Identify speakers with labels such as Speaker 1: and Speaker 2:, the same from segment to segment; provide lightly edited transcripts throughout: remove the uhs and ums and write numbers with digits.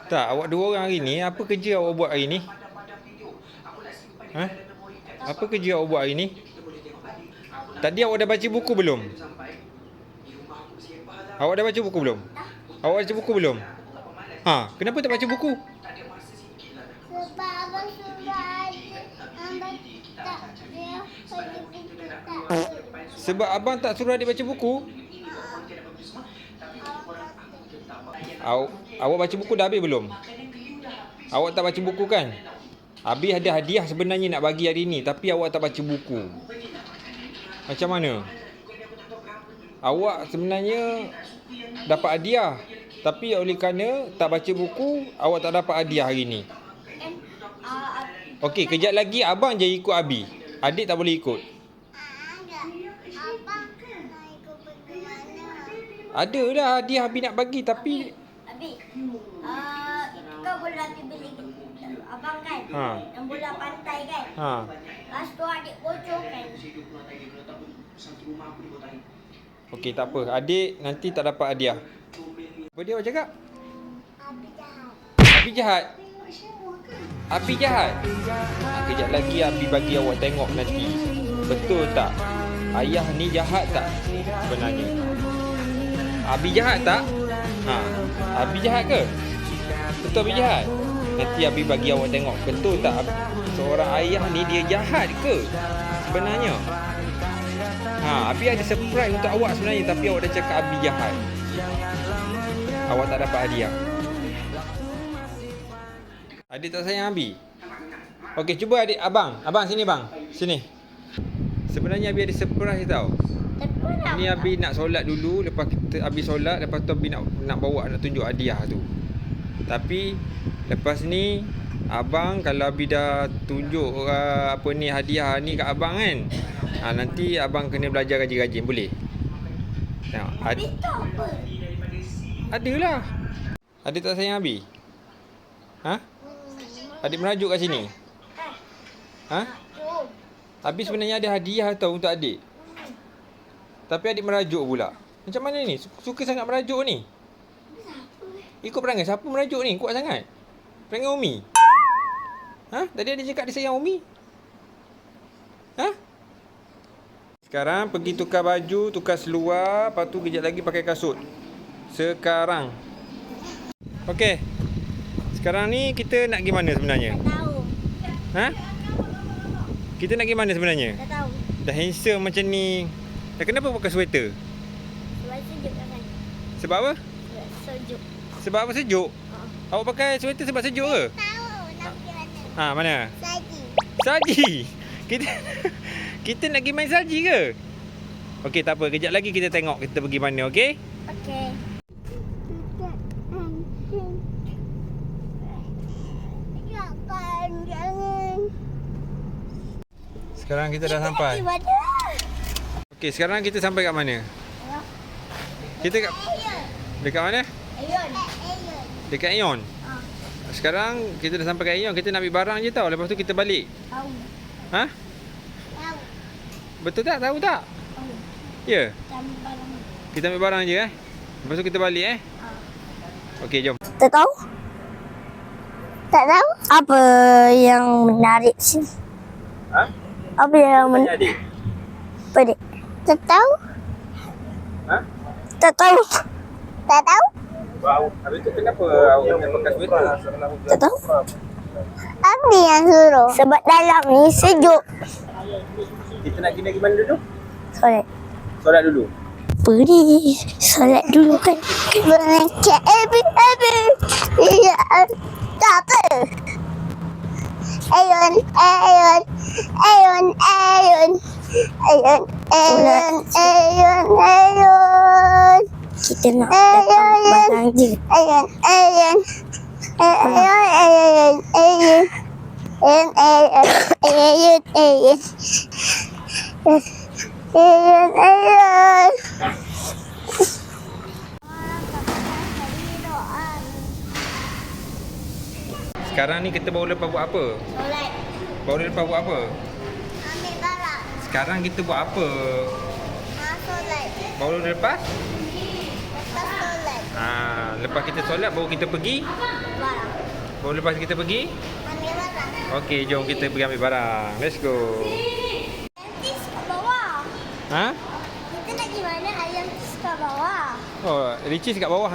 Speaker 1: Tak, awak dua orang hari ni, apa kerja awak buat hari ni? Ha? Apa kerja awak buat hari ni? Tadi awak dah baca buku belum? Awak dah baca buku belum? Awak baca buku belum? Ha, kenapa tak baca buku?
Speaker 2: Sebab abang suruh abang tak dia baca buku tak.
Speaker 1: Sebab abang tak suruh adik baca buku? Awak baca buku dah habis belum? Awak tak baca buku kan? Habis ada hadiah sebenarnya nak bagi hari ni, tapi awak tak baca buku. Macam mana? Awak sebenarnya dapat hadiah, tapi oleh kerana tak baca buku, awak tak dapat hadiah hari ni. Okey, kejap lagi abang je ikut Abi. Adik tak boleh ikut.
Speaker 2: Abang nak ikut pergi mana?
Speaker 1: Ada dah hadiah Abi nak bagi, tapi
Speaker 2: Abi, kau bola tu beli abang kan?
Speaker 1: Ha.
Speaker 2: Yang bola pantai kan?
Speaker 1: ha,
Speaker 2: Lepas tu adik bocor kan?
Speaker 1: okey tak apa. Adik nanti tak dapat hadiah. Apa dia awak cakap?
Speaker 2: Abi jahat.
Speaker 1: Abi jahat. Abi jahat. Kejap lagi Abi bagi awak tengok nanti. Betul tak? Ayah ni jahat tak sebenarnya? Abi jahat tak? Ha, Abi jahat ke? Betul Abi jahat? Nanti Abi bagi awak tengok. Betul tak seorang ayah ni dia jahat ke sebenarnya? Ha, Abi ada surprise untuk awak sebenarnya, tapi awak dah cakap Abi jahat. Awak tak dapat hadiah. Adik tak sayang Abi? Okey, cuba adik abang. Abang sini bang. Sini. Sebenarnya Abi ada surprise tau. Ni Abi nak solat dulu, lepas kita Abi solat, lepas tu Abi nak bawa, nak tunjuk hadiah tu. Tapi lepas ni abang, kalau Abi dah tunjuk apa ni hadiah ni kat abang kan, nanti abang kena belajar rajin-rajin, boleh? Tengok.
Speaker 2: Abi tu apa?
Speaker 1: Adalah. Adik tak sayang Abi? Ha? Adik merajuk kat sini? Ha?
Speaker 2: Jom.
Speaker 1: Abi sebenarnya ada hadiah tau untuk adik. Tapi adik merajuk pula. Macam mana ni? Suka sangat merajuk ni? Ikut perangai siapa merajuk ni? Kuat sangat. Perangai Umi? Ha? Tadi adik cakap dia sayang Umi? Ha? Sekarang pergi tukar baju, tukar seluar, lepas tu kejap lagi pakai kasut. Sekarang. Okey. Sekarang ni kita nak pergi mana sebenarnya?
Speaker 2: Tak tahu.
Speaker 1: Ha? Kita nak pergi mana sebenarnya?
Speaker 2: Tak tahu.
Speaker 1: Dah handsome macam ni. Dah kenapa pakai sweater?
Speaker 2: Sebab sejuk kan?
Speaker 1: Sebab apa?
Speaker 2: Sejuk.
Speaker 1: Sebab apa sejuk? Awak pakai sweater sebab sejuk ke?
Speaker 2: Tahu nak pergi mana?
Speaker 1: Ha, mana?
Speaker 2: Saji.
Speaker 1: Salji. Kita nak pergi main salji ke? Okey, tak apa. Kejap lagi kita tengok kita pergi mana, okey?
Speaker 2: Okey. Jangan.
Speaker 1: Sekarang kita dah sampai. Okey, sekarang kita sampai kat mana? Kita kat dekat mana?
Speaker 2: Ayon.
Speaker 1: Dekat Aeon. Sekarang kita dah sampai kat Aeon, kita nak ambil barang je tau. Lepas tu kita balik.
Speaker 2: Tahu.
Speaker 1: Ha?
Speaker 2: Tahu.
Speaker 1: Betul tak? Tahu tak?
Speaker 2: Tahu.
Speaker 1: Ya.
Speaker 2: Kami barang.
Speaker 1: Kita ambil barang je Lepas tu kita balik Okey, jom.
Speaker 2: Tak tahu? Tak tahu? Apa yang menarik sini?
Speaker 1: Ha?
Speaker 2: Apa yang
Speaker 1: Tanya adik.
Speaker 2: Apa dia? Tak tahu?
Speaker 1: Ha?
Speaker 2: Tak tahu? Tak tahu?
Speaker 1: Wow. Habis tu kenapa awak kena pakai sweater?
Speaker 2: Tak tahu? Apa yang suruh? Sebab dalam ni sejuk.
Speaker 1: Kita nak pergi mana dulu?
Speaker 2: Solat.
Speaker 1: Solat dulu.
Speaker 2: Pergi solat dulu kan. Berangkat Iya. Tak apa. Ayon. Kita nak dapat barang je.
Speaker 1: Sekarang ni kita baru lepas buat apa?
Speaker 2: Solat.
Speaker 1: Baru lepas buat apa?
Speaker 2: Ambil barang.
Speaker 1: Sekarang kita buat apa?
Speaker 2: Solat.
Speaker 1: Baru lepas?
Speaker 2: Lepas solat.
Speaker 1: Lepas kita solat baru kita pergi.
Speaker 2: Barang.
Speaker 1: Baru lepas kita pergi.
Speaker 2: Ambil barang.
Speaker 1: Okey, jom kita pergi ambil barang. Let's go.
Speaker 2: Nanti kat bawah.
Speaker 1: Ha?
Speaker 2: Kita nak pergi mana? Ayam kat bawah.
Speaker 1: Oh, Ricis kat bawah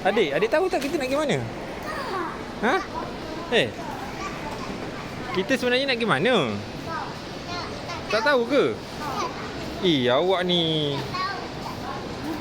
Speaker 1: Adik tahu tak kita nak pergi mana? Ha? Kita sebenarnya nak pergi mana? Tak tahu ke? Awak ni.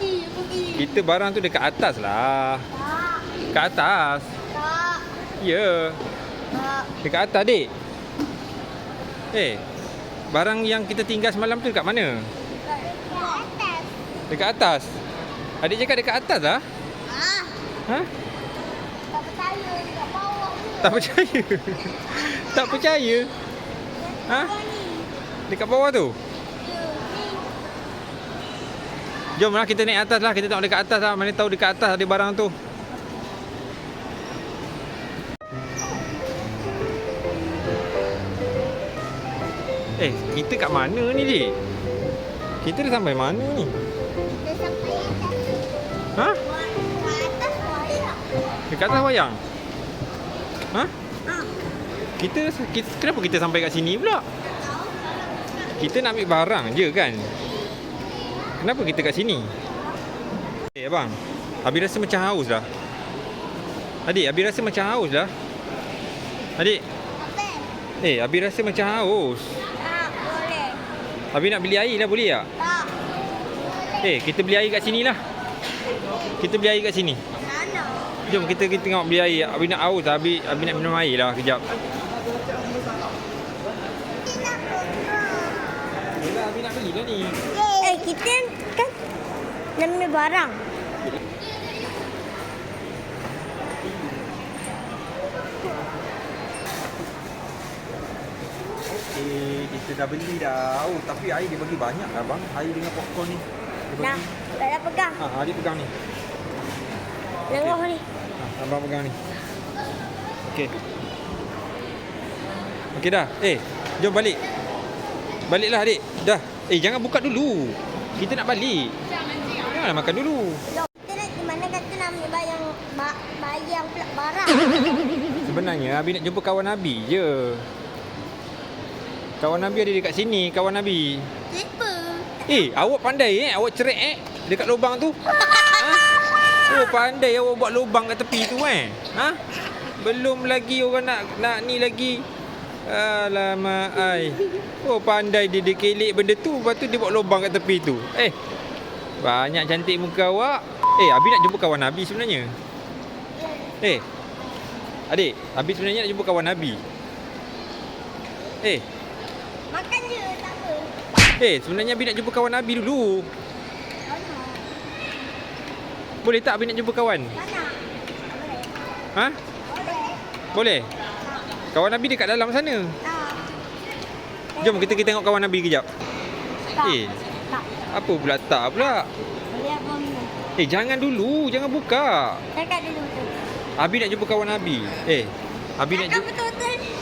Speaker 2: Pergi.
Speaker 1: Kita barang tu dekat atas lah.
Speaker 2: Tak.
Speaker 1: Kat atas.
Speaker 2: Tak.
Speaker 1: Ya.
Speaker 2: Tak.
Speaker 1: Dekat atas, Dik. Barang yang kita tinggal semalam tu dekat mana?
Speaker 2: Dekat atas.
Speaker 1: Dekat atas. Adik cakap dekat atas lah. Ha?
Speaker 2: Tak percaya. Dekat bawah ni.
Speaker 1: Tak percaya. Tak percaya. Ha?
Speaker 2: Ni.
Speaker 1: Dekat bawah tu.
Speaker 2: Ya. Ni.
Speaker 1: Jomlah kita naik atas lah. Kita tengok dekat atas lah. Mana tahu dekat atas ada barang tu. Kita kat mana ni, Dik? Kita dah sampai mana ni?
Speaker 2: Dah sampai atas.
Speaker 1: Ha?
Speaker 2: Kat atas wayang.
Speaker 1: Dekat atas wayang? Ha?
Speaker 2: Ha.
Speaker 1: Kita kenapa kita sampai kat sini pula?
Speaker 2: Tak tahu.
Speaker 1: Kita nak ambil barang je kan? Kenapa kita kat sini? Abang, Abi rasa macam haus dah. Adik, Abi rasa macam haus dah. Adik,
Speaker 2: Apa?
Speaker 1: Abi rasa macam haus.
Speaker 2: Tak boleh.
Speaker 1: Abi nak beli air lah, boleh tak?
Speaker 2: Tak.
Speaker 1: Kita beli air kat sini lah. Kita beli air kat sini.
Speaker 2: Mana?
Speaker 1: Jom kita tengok beli air. Abi nak haus lah. Abi nak minum air lah kejap. Yelah, Abi nak beli lah ni.
Speaker 2: Kita kan nak ambil barang.
Speaker 1: Kita dah beli dah. Oh, tapi air dia bagi banyak lah bang. Air dengan popcorn ni.
Speaker 2: Dah, dah pegang.
Speaker 1: Adik pegang ni.
Speaker 2: Tengok ni.
Speaker 1: Abang pegang ni. Okey. Okey dah. Jom balik. Baliklah adik. Dah. Jangan buka dulu. Kita nak balik. Janganlah makan dulu.
Speaker 2: Kita nak di mana kata nak ambil bayang pula barang.
Speaker 1: Sebenarnya Abi nak jumpa kawan Abi je. Kawan Abi ada dekat sini, kawan Abi.
Speaker 2: Siapa?
Speaker 1: Awak pandai awak cerak dekat lubang tu. Oh, pandai awak buat lubang kat tepi tu Ha? Belum lagi orang nak ni lagi. Alamak ai. Oh, pandai dia kelek benda tu, lepas tu dia buat lubang kat tepi tu. Banyak cantik muka awak. Abi nak jumpa kawan Abi sebenarnya. Adik, Abi sebenarnya nak jumpa kawan Abi.
Speaker 2: Makan je, tak apa.
Speaker 1: Sebenarnya Abi nak jumpa kawan Abi dulu.
Speaker 2: Mana?
Speaker 1: Boleh tak Abi nak jumpa kawan?
Speaker 2: Mana? Boleh.
Speaker 1: Ha?
Speaker 2: Boleh.
Speaker 1: Boleh? Kawan Abi dekat dalam sana.
Speaker 2: Tak.
Speaker 1: Jom kita tengok kawan Abi kejap.
Speaker 2: Tak. Tak.
Speaker 1: Apa pula tak pula?
Speaker 2: Boleh apa minum?
Speaker 1: Jangan dulu, jangan buka.
Speaker 2: Cakap dulu tu.
Speaker 1: Abi nak jumpa kawan Abi. Abi nak
Speaker 2: Cakap
Speaker 1: jumpa.
Speaker 2: betul-betul.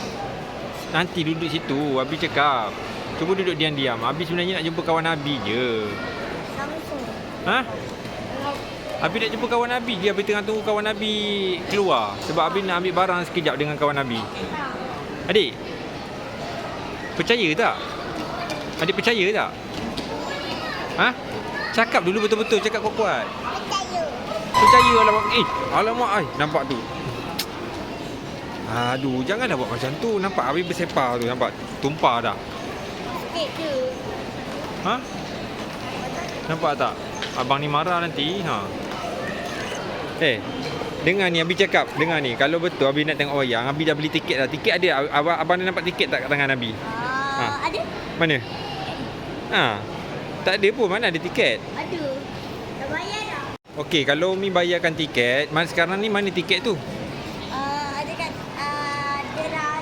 Speaker 1: Nanti duduk situ, Abi cakap. Cuba duduk diam-diam. Abi sebenarnya nak jumpa kawan Abi je.
Speaker 2: Samsung.
Speaker 1: Ha? Abi nak jumpa kawan Abi je. Abi tengah tunggu kawan Abi keluar. Sebab Abi nak ambil barang sekejap dengan kawan Abi. Adik, percaya tak? Adik percaya tak? Ha? Cakap dulu betul-betul. Cakap kuat-kuat.
Speaker 2: Percaya.
Speaker 1: Percaya alamak. Alamak ai. Nampak tu. Aduh, janganlah buat macam tu. Nampak Abi bersepah tu. Nampak tumpah dah.
Speaker 2: Sikit je.
Speaker 1: Ha? Nampak tak? Abang ni marah nanti. Dengar ni Abi cakap. Dengar ni. Kalau betul Abi nak tengok wayang, Abi dah beli tiket dah. Tiket ada. Abang dah dapat tiket tak kat tangan Abi?
Speaker 2: Ada?
Speaker 1: Mana? Tak ada pun. Mana ada tiket?
Speaker 2: Ada. Dah bayar dah.
Speaker 1: Okey, kalau Umi bayarkan tiket, sekarang ni mana tiket tu?
Speaker 2: Ada kat ada dah.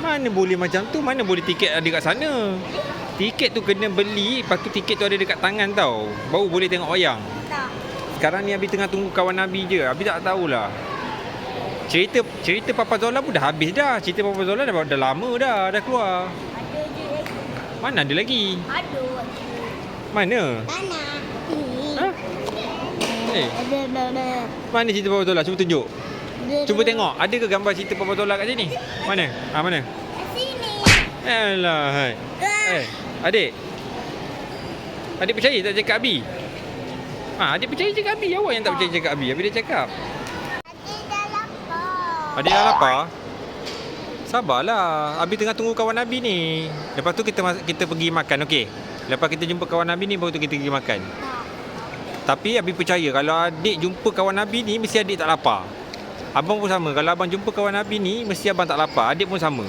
Speaker 1: Mana boleh macam tu? Mana boleh tiket ada kat sana? Tiket tu kena beli, lepas tu tiket tu ada dekat tangan tau. Baru boleh tengok wayang.
Speaker 2: Tak.
Speaker 1: Sekarang ni Abi tengah tunggu kawan Abi je. Abi tak tahulah. Cerita Papa Zola pun dah habis dah. Cerita Papa Zola dah lama dah keluar.
Speaker 2: Ada je lagi.
Speaker 1: Mana ada lagi?
Speaker 2: Ada.
Speaker 1: Mana?
Speaker 2: Mana?
Speaker 1: Ha? ni? Mana cerita Papa Tola? Cuba tunjuk. Cuba tengok. Ada ke gambar cerita Papa Tola kat sini? Mana? Mana?
Speaker 2: Sini.
Speaker 1: Alah, hai. Adik. Adik percaya tak cakap Abi? Adik percaya cakap Abi. Awak yang tak percaya cakap Abi. Abi dah cakap.
Speaker 2: Adik dah lapar.
Speaker 1: Adik dah lapar? Sabarlah. Abi tengah tunggu kawan Abi ni. Lepas tu kita pergi makan, okey? Lepas kita jumpa kawan Abi ni, baru tu kita pergi makan. Tapi Abi percaya kalau adik jumpa kawan Abi ni, mesti adik tak lapar. Abang pun sama. Kalau abang jumpa kawan Abi ni, mesti abang tak lapar. Adik pun sama.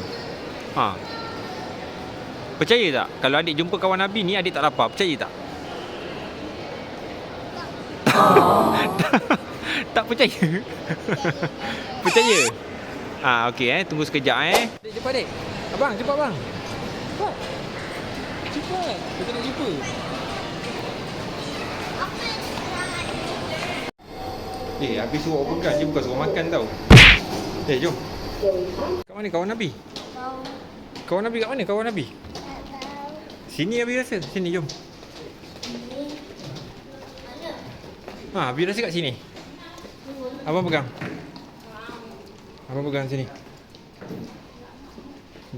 Speaker 1: Percaya tak? Kalau adik jumpa kawan Abi ni, adik tak lapar. Percaya tak? Tak percaya? Percaya? Okey tunggu sekejap Adik, jumpa adik. Abang, jumpa abang. Cepat. Cepat. Kita nak jumpa. Habis suruh awak pegang je, bukan suruh makan tau. Jom. Kat mana kawan Abi? Kawan Abi kat mana kawan Abi? Sini Abi rasa. Sini jom. Abi rasa kat sini. Abang pegang. Abang pegang sini.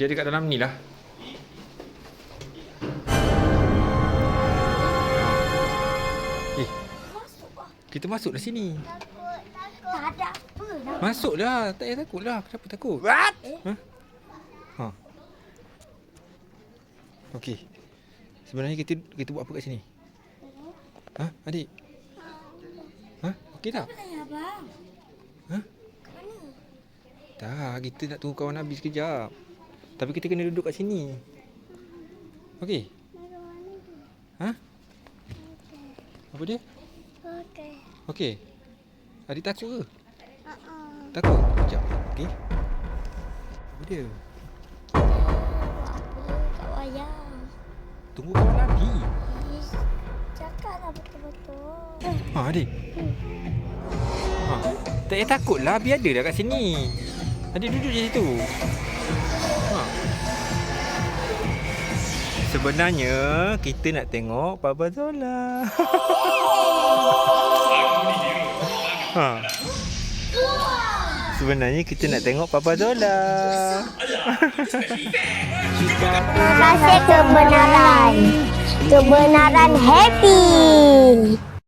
Speaker 1: Dia dekat dalam ni lah. Kita masuk dah sini.
Speaker 2: Takut. Tak ada apa dah.
Speaker 1: Masuk dah. Tak payah takut lah. Kenapa takut?
Speaker 2: What?
Speaker 1: Okey. Sebenarnya kita buat apa kat sini? Adik? Okey tak?
Speaker 2: Abang. Kat mana?
Speaker 1: Tak, kita nak tunggu kawan Abi sekejap. Tapi kita kena duduk kat sini. Okey? Apa dia?
Speaker 2: Okey.
Speaker 1: Okey. Adik takut ke? Takut? Sekejap. Okey. Apa dia?
Speaker 2: Kat wayang.
Speaker 1: Tunggu kawan Abi.
Speaker 2: Cakaplah betul-betul.
Speaker 1: Adik. Tak payah takut lah. Abi ada dah kat sini. Adik duduk je situ. Sebenarnya kita nak tengok Papa Tola. Sebenarnya kita nak tengok Papa Tola.
Speaker 2: Terima kasih kebenaran. Kebenaran happy.